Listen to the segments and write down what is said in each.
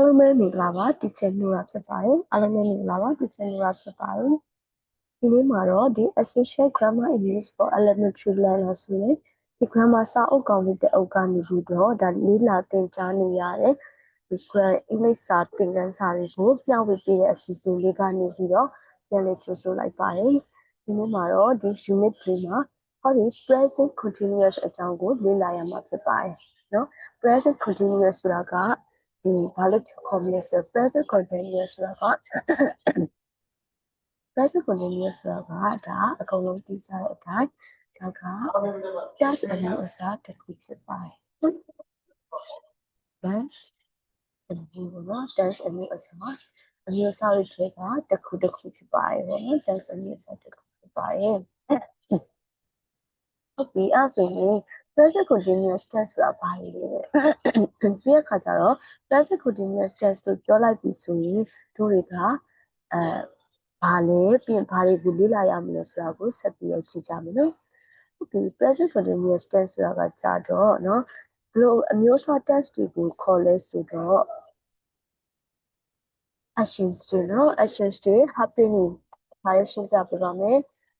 အားလုံးပဲမင်္ဂလာပါteacher နှုတ်ရဖြစ်ပါတယ်အားလုံးပဲမင်္ဂလာပါ teacher နှုတ်ရဖြစ်ပါတယ်ဒီနေ့မှာတော့ဒီ essential grammar in use for elementary learners ဆိုရင်ဒီ grammar စာအုပ်ကောင်းတဲ့အုပ်ကနေပြီးတော့ဒါလေးလာသင်ကြားနေရတဲ့ဒီ English စာသင်ခန်းစာတွေကိုပြဝေပေးတဲ့အစီအစဉ်လေးကနေပြီးတော့ပြန်လည်ကြိုဆိုလိုက်ပါတယ်ဒီနေ့မှာတော့ဒီ unit 3မှာဟောဒီ present continuous အကြောင်းကိုလေ့လာရမှာဖြစ်ပါတယ်နော် present continuous ဆိုတာကဒီဘာလို့ခေါ်မလဲဆို present continuous ဆိုတာက present continuous ဆိုတာကဒါအကုန်လုံးသိကြတဲ့အတိုင်းဒါက past အမျိုးအစားတစ်ခုဖြစ်ပါတယ် past အမျိုးနော် past အမျိုးအစားတွေကတစ်ခုဖြစ်ပါတယ်ပေါ့နော် past အမျိုးအစားတစ်ခုဖြစ်ပါတယ်ဟုတ်ပြီအဲ့ဆိုရင် present continuous tense ဆိုတာဘာလဲဒီအခါကျတော့ present continuous tense လို့ပြောလိုက်ပြီဆိုရင်တို့တွေကဘာလဲပြင်ဘာတွေကိုလေ့လာရမလဲဆိုတာကိုဆက်ပြီးတော့ကြည့်ကြမယ်နော်ဟုတ်ပြီ present continuous tense ဆိုတာကကြာတော့နော်ဘယ်လိုအမျိုးအစား tense တွေကိုခေါ်လဲဆိုတော့ actions တွေနော် actions တွေ happening ဒါရရှင်းပြပေးပါမယ်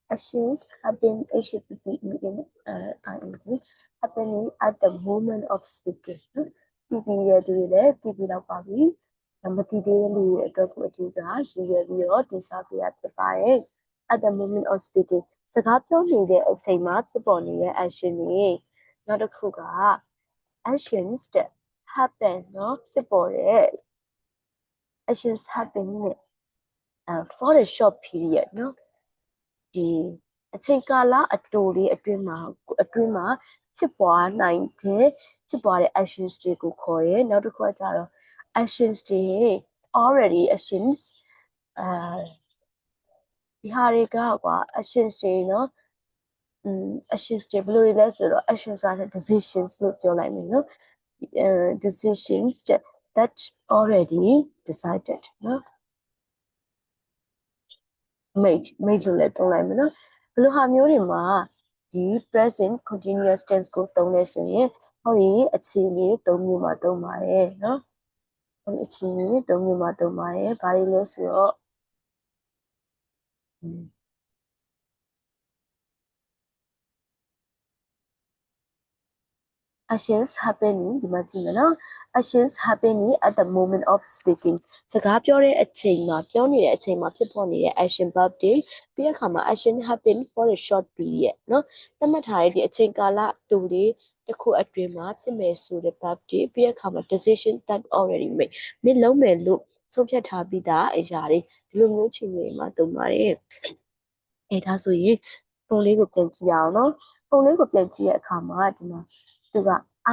actions happen happening at the moment of speaking ပြည်ရတူတွေလည်းပြည်တော့ပါပြီမတည်သေးတဲ့လူတွေအတွက်ကိုအထူးကရည်ရွယ်ပြီးတော့တင်စားပေးရဖြစ်ပါတယ် at the moment of speaking စကားပြောနေတဲ့အချိန်မှာဖြစ်ပေါ်နေတဲ့ action တွေနောက်တစ်ခုက actions that happen နော်ဖြစ်ပေါ်တဲ့ actions happening for a short period နော်ဒီအချိန်ကာလအတိုလေးအတွင်းမှာဖြစ်ပွားနိုင်တဲ့ဖြစ်ပွားတဲ့ actions တွေကိုခေါ်ရဲနောက်တစ်ခုကကြတော့ actions တွေ already actions ဒီဟာတွေကကွာ actions တွေနော်actions တွေဘယ်လိုလဲဆိုတော့ actions ဆိုတာ decisions လို့ပြောလိုက်မယ်နော်decisions that already decided နော် made လို့လည်းသုံးလိုက်မယ်နော်ဘယ်လိုဟာမျိုးတွေမှာဒီ present continuous tense ကိုသုံးလဲဆိုရင်ဟောဒီအခြေအနေ၃မျိုးမှာသုံးပါတယ်နော်ဟောဒီအခြေအနေ၃မျိုးမှာသုံးပါတယ်ဘာတွေလဲဆိုတော့actions happening ဒီမှာကြည့်မယ်နော် actions happening at the moment of speaking စကားပြောတဲ့အချိန်မှာပြောနေတဲ့အချိန်မှာဖြစ်ပေါ်နေတဲ့ action verb တွေပြီးတဲ့အခါမှာ action happen for a short period နော်သတ်မှတ်ထားတဲ့ဒီအချိန်ကာလတူလေးတစ်ခုအတွင်းမှာဖြစ်မယ်ဆိုတဲ့ verb တွေပြီးတဲ့အခါမှာ decision that already made မင်းလုံးမယ်လို့ဆုံးဖြတ်ထားပြီးသားအရာတွေဒီလိုမျိုးချိန်တွေမှာသုံးပါတယ်ဒါဆိုရင်ပုံလေးကိုပြန်ကြည့်အောင်နော်ပုံလေးကိုပြန်ကြည့်တဲ့အခါမှာဒီမှာသူက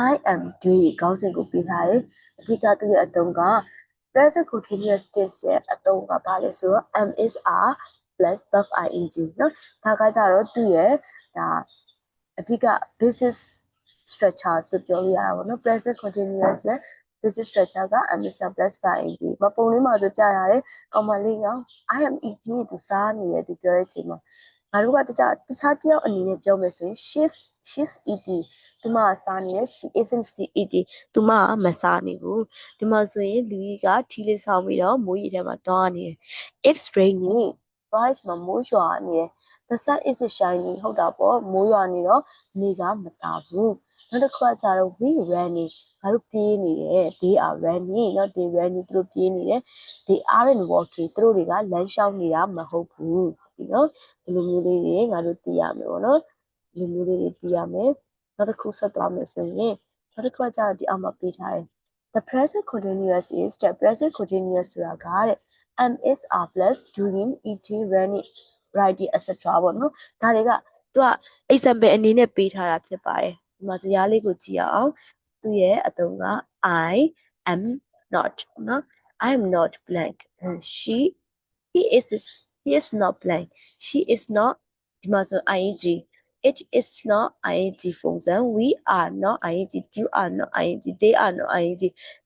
I am doing ခေါင်းစဉ်ကိုပေးထားတယ်အဓိကသူရဲ့အသုံးက present continuous tense ရဲ့အသုံးကဘာလဲဆိုတော့ am is are plus verb ing နော်ဒါကကြတော့သူရဲ့ဒါအဓိက basis structures လို့ပြောလို့ရတာပေါ့နော် present continuous ရဲ့ basis structure က am is are plus verb ing မပုံလေးမှာဆိုပြရတယ်ကောင်မလေးက I am eating သူစားနေတယ်သူပြောတဲ့အချိန်မှာငါတို့ကတခြားတယောက်အနေနဲ့ပြောမယ်ဆိုရင် she's eating သူမစားနေတယ် she isn't eating သူမမစားနေဘူးဒီမှာဆိုရင်လူကြီးကထီးလေးဆောင်ပြီးတော့မိုးရေထဲမှာသွားနေတယ် it's raining ဘာလို့မှာမိုးရွာနေတယ် the sun is shining ဟုတ်တာပေါ့မိုးရွာနေတော့နေကမတာဘူးနောက်တစ်ခါကျတော့ we running ငါတို့ပြေးနေတယ် they are running နော် they running သူတို့ပြေးနေတယ် they aren't walking သူတို့တွေကလမ်းလျှောက်နေတာမဟုတ်ဘူးဒီနော်ဒီလိုမျိုးလေးတွေငါတို့သိရမယ်ပေါ့နော်ဒီလိုမျိုးလေးတွေသိရမယ်နောက်တစ်ခုဆက်သွားမယ်ဆိုရင်နောက်တစ်ခုကကျတော့ဒီအောက်မှာပေးထားတယ် the present continuous is the present continuous ဆိုတာကတဲ့ am is are plus doing eating running writing etc ပေါ့နော်ဒါတွေကသူက example အနေနဲ့ပေးထားတာဖြစ်ပါတယ်ဒီမှာဇယားလေးကိုကြည့်အောင်သူရဲ့အသုံးက I am not နော် I am not blank he is not blank she is not ဒီမှာဆို ing it is not ing ပုံစံ we are not ing you are not ing they are not ing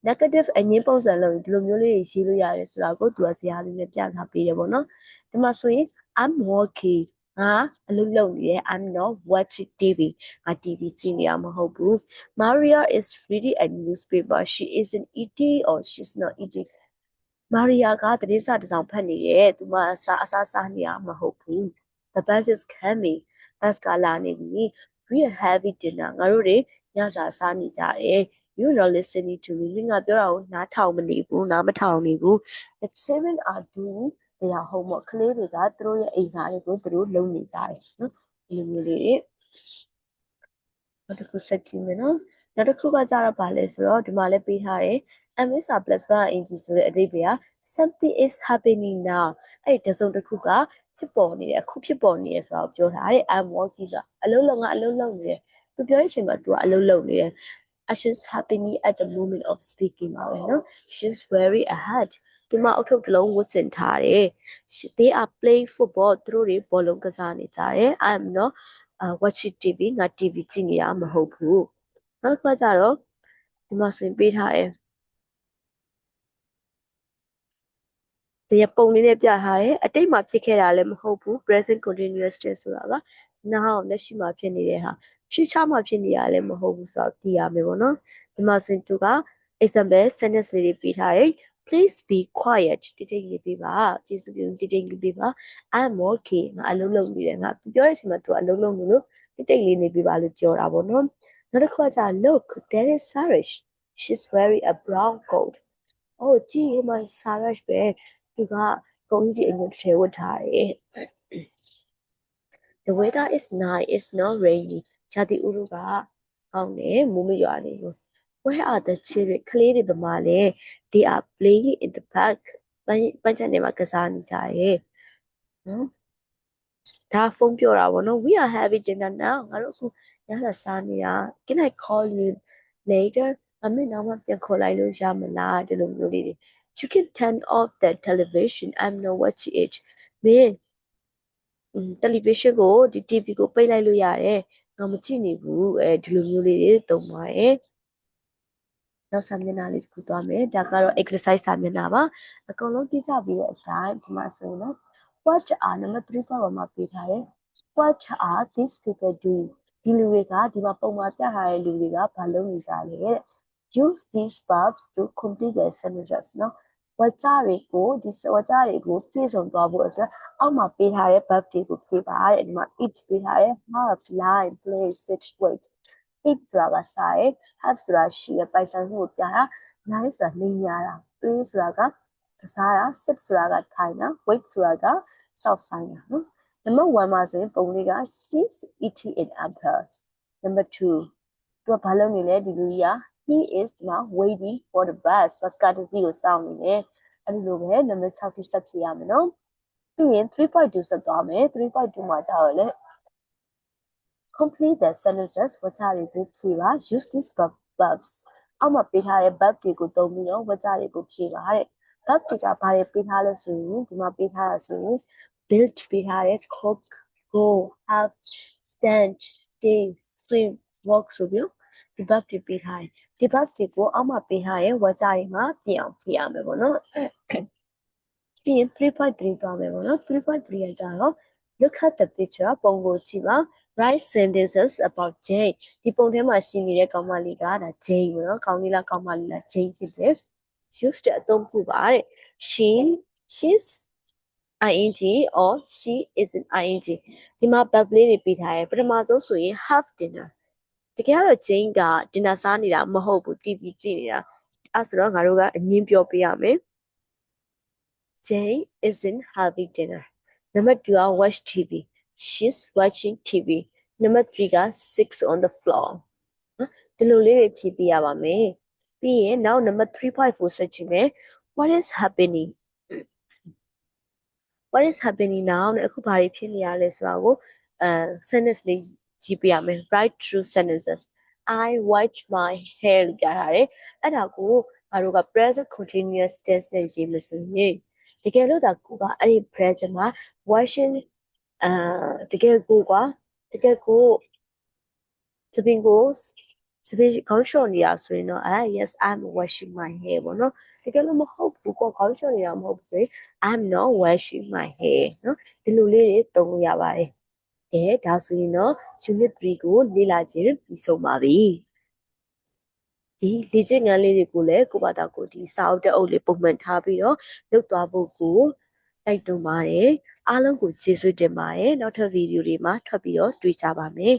negative အငင်းပုံစံလို့ဒီလိုမျိုးလေးရေးလို့ရတယ်ဆိုတာကိုသူကဇယားလေးနဲ့ပြထားပေးတယ်ပေါ့နော်ဒီမှာဆိုရင်I'm walking င ငါအလုပ်လုပ်နေတယ် I'm not watching TV ငါ TV ကြည့်နေရမဟုတ်ဘူး Maria is reading a newspaper she isn't eating or she's not eating Maria ကသတင်းစာတစ်စောင်ဖတ်နေတယ်သူမအစားနေရမဟုတ်ဘူး The bus is coming bus ကလာနေပြီ we are having dinner ငါတို့တွေညစာစားနေကြတယ် you not listening to me ငါပြောတာကိုနားထောင်မနေဘူးနားမထောင်နေဘူး the children are doing their homework ကလေးတွေကသူတို့ရဲ့အိမ်စာတွေကိုသူတို့လုပ်နေကြတယ်နော်ဒီလိုမျိုးလေးနောက်တစ်ခုဆက်ကြည့်မယ်နော်နောက်တစ်ခုကကြတော့ဗာလဲဆိုတော့ဒီမှာလည်းပေးထားတယ် MSR plus ကအင်ဂျီဆိုတဲ့အဓိပ္ပာယ်က something is happening now အဲ့ဒီတစုံတစ်ခုကဖြစ်ပေါ်နေတယ်အခုဖြစ်ပေါ်နေတယ်ဆိုတော့ပြောထားတယ် I'm working ဆိုတာအလုပ်လုပ်ငါအလုပ်လုပ်နေတယ်သူပြောတဲ့အချိန်မှာသူကအလုပ်လုပ်နေတယ် actions happening at the moment of speaking ပါပဲနော် she's wearing a hat ဒီမှာအုတ်ထုပ်တစ်လုံးဝတ်ဆင်ထားတယ် they are playing football သူတို့တွေဘောလုံးကစားနေကြတယ် I'm not watching TV ငါ TV ကြည့်နေရမဟုတ်ဘူးနောက်တစ်ခါကျတော့ဒီမှာဆိုရင်ပေးထားတယ်ဒီပုံလေးနဲ့ပြထားတယ်အတိတ်မှာဖြစ်ခဲ့တာလည်းမဟုတ်ဘူး present continuous tense ဆိုတာကနောက်လက်ရှိမှာဖြစ်နေတဲ့ဟာ future မှာဖြစ်နေတာလည်းမဟုတ်ဘူးဆိုတော့သိရမယ်ပေါ့နော်ဒီမှာဆိုရင်သူက example sentence လေးတွေပေးထားတယ် please be quiet တိတိလေးပေးပါကျေးဇူးပြုတိတိလေးပေးပါ I'm okay ငါအလုပ်လုပ်နေတယ်ငါပြောတဲ့အချိန်မှာသူကအလုပ်လုပ်နေလို့တိတိလေးနေပေးပါလို့ပြောတာပေါ့နော်နောက်တစ်ခါကျ look there is Sarish she's wearing a brown coat 哦ကြည့်ဟိုမှာ Sarish ပဲသူကကုန်းကြီးအငွေ့ထဲဝတ်ထားတယ် The weather is nice it's not rainy ရာသီဥတုကကောင်းတယ်မိုးမရွာနေဘူး Where are the children ကလေးတွေဘယ်မှာလဲ They are playing in the park ပန်းခြံထဲမှာကစားနေကြတယ်နော်ဒါဖုန်းပြောတာပေါ့နော် We are having dinner now ငါတို့အခုညစာစားနေတာ Can I call you later အမေနောက်မှပြန်ခေါ်လိုက်လို့ရမလားဒီလိုမျိုးလေးတွေ You can turn off the television I'm not watching it မင်းtelevision ကိုဒီ TV ကိုပိတ်လိုက်လို့ရတယ်ငါမကြည့်နေဘူးဒီလိုမျိုးလေးတွေသုံးပါတယ်နောက်စာမျက်နှာလေးတစ်ခုသွားမယ်ဒါကတော့ exercise စာမျက်နှာပါအကုန်လုံးကြည့်ကြပြီးတဲ့အတိုင်းဒီမှာဆိုရင် what are number 3စာပေါ်မှာပေးထားတယ် what are these people doing ဒီလူတွေကဒီမှာပုံမှာပြထားတဲ့လူတွေကဘာလုပ်နေကြလဲ use these verbs to complete their sentences နော်ဝါကြတွေကိုဒီဝါကြတွေကိုဖြည့်စုံသွားဖို့အတွက်အောက်မှာပေးထားတဲ့ verb တွေကိုဖြည့်ပါတဲ့ဒီမှာ eat ပေးထားတယ် have lie play sit wait eat ဆိုတာကစားရယ် have ဆိုတာရှိရပိုင်ဆိုင်မှုကိုပြတာ lie ဆိုတာလိမ်ညာတာ play ဆိုတာကကစားတာ sit ဆိုတာကထိုင်တာ wait ဆိုတာကစောင့်ဆိုင်တာနော် number 1မှာဆိုရင်ပုံလေးက she's eating an apple number 2သူကဘာလုပ်နေလဲဒီလူကြီးကHe is now waiting for the bus. Bus ကတည်းကစောင့်နေတယ်။အဲ့လိုပဲ number 6ကိုဆက်ဖြည့်ရမယ်နော်။ပြီးရင် 3.2 ဆက်သွားမယ်။ 3.2မှာကျတော့လေ complete the sentences ဝါကြတွေကိုဖြည့်ပါ use these verbs အောက်မှာပေးထားတဲ့ verb တွေကိုသုံးပြီးတော့ဝါကြတွေကိုဖြည့်ပါတဲ့ verb တွေကဘာတွေပေးထားလဲဆိုရင်ဒီမှာပေးထားတာဆိုရင် build ပေးထားတဲ့ cook go have stand stay swim walk ဆိုပြီးဒီ verb တွေပေးထားတယ်ဒီ verb တွေကိုအောက်မှာပေးထားရဲ့ဝါကြတွေမှာပြင်အောင်ဖြည့်ရမယ်ပေါ့နော်ပြီးရင် 3.3 သွားမယ်ပေါ့နော်3.3ရကြတော့ look at the picture ပုံကိုကြည့်ပါ write sentences about Jane ဒီပုံထဲမှာရှိနေတဲ့ကောင်မလေးကဒါ Jane ပေါ့နော်ကောင်လေးလားကောင်မလေးလား Jane ဖြစ်တယ် use တဲ့အသုံးပြုပါတဲ့ she's ing or she isn't ing ဒီမှာ verb လေးတွေပေးထားတယ်ပထမဆုံးဆိုရင် have dinner တကယ်တော့ Jane က dinner စားနေတာမဟုတ်ဘူး TV ကြည့်နေတာအဲ့ဆိုတော့ငါတို့ကအငင်းပြောပေးရမယ် Jane isn't having dinner number 2 က watch TV she's watching TV number 3က six on the floor ဒီလိုလေးတွေဖြည့်ပြရပါမယ်ပြီးရင်နောက် number 3.4ဆက်ကြည့်မယ် what is happening what is happening now နဲ့အခုဘာတွေဖြစ်နေရလဲဆိုတာကိုsentence လေးကြည့်ပြရမယ် write true sentences I wash my hair လို့ပြထားတယ်အဲ့ဒါကိုငါတို့က present continuous tense နဲ့ရေးမယ်ဆိုရင်တကယ်လို့ဒါကိုကအဲ့ဒီ present မှာ washing တကယ်ကိုသပင်ကိုခေါင်းလျှော်နေတာဆိုရင်တော့ yes I'm washing my hair ပေါ့နော်တကယ်လို့မဟုတ်ဘူးကိုခေါင်းလျှော်နေတာမဟုတ်ဘူးဆိုရင် I'm not washing my hair နော်ဒီလိုလေးတွေသုံးလို့ရပါတယ် ကဲဒါဆိုရင်တော့ unit 3ကိုလေ့လာခြင်းပြီးဆုံးပါပြီဒီလေ့ကျင့်ခန်းလေးတွေကိုလည်းကိုယ့်ဘာသာကိုဒီစာအုပ်တက်အုပ်လေးပုံမှန်ထားပြီးတော့လုပ်သွားဖို့ကိုတိုက်တွန်းပါတယ်အားလုံးကိုကျေးဇူးတင်ပါတယ်နောက်ထပ်ဗီဒီယိုတွေမှာထွက်ပြီးတော့တွေ့ကြပါမယ်